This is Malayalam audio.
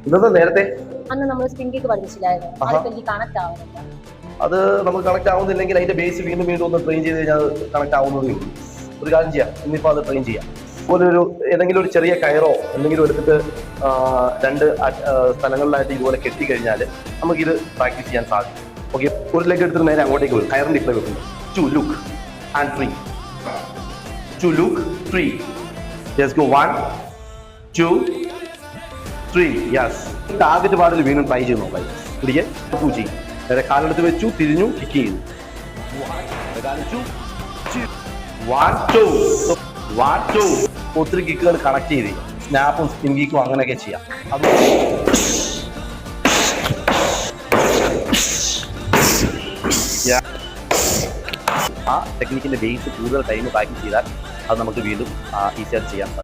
ഇന്നത്തെ നേരത്തെ അന്ന് നമ്മൾ സ്പിൻ കിക്ക് പഠിച്ചില്ലായിരുന്നു. അതിപ്പോ എനിക്ക് കണക്ട് ആവുന്നില്ല. അത് നമുക്ക് കണക്ട് ആവുന്നില്ലെങ്കിൽ അതിന്റെ ബേസ് വീണ്ടും വീണ്ടും ഒന്ന് ട്രെയിൻ ചെയ്ത് കഴിഞ്ഞാൽ കണക്ട് ആവുന്നതേ ഉള്ളൂ. ഒരു കാര്യം ചെയ്യാം, ഇന്നിപ്പോൾ അത് ട്രെയിൻ ചെയ്യാം. അതുപോലെ ഏതെങ്കിലും ഒരു ചെറിയ കയറോ എന്തെങ്കിലും എടുത്തിട്ട് 2 സ്ഥലങ്ങളിലായിട്ട് ഇതുപോലെ കെട്ടിക്കഴിഞ്ഞാൽ നമുക്കിത് പ്രാക്ടീസ് ചെയ്യാൻ സാധിക്കും. ഓക്കെ, ഒരു ലെഗ് എടുത്തിട്ട് നേരെ അങ്ങോട്ടേക്ക് വരും. കയറിന്റെ ഇപ്പഴേ വെക്കുന്നു. 2 look and 3. 2 look 3. Let's go 1 2 3. Yes. Target പാടിൽ വീണ്ടും ട്രൈ ചെയ്ത് നോക്കാം. പിടിക്ക് 2 ചെയ്യും. നേരെ കാലെടുത്ത് വെച്ചു, തിരിഞ്ഞു, കിക്ക് ചെയ്തു. 1 2 1 2. ഒത്തിരി കിക്കുകൾ കണക്ട് ചെയ്ത് സ്നാപ്പും സ്പിൻ കിക്കും അങ്ങനെയൊക്കെ ചെയ്യാം. അത് ആ ടെക്നിക്കിന്റെ ബേസ് കൂടുതൽ ടൈം പ്രാക്ടീസ് ചെയ്താൽ അത് നമുക്ക് വീണ്ടും ഈസിയായിട്ട് ചെയ്യാൻ സാധിക്കും.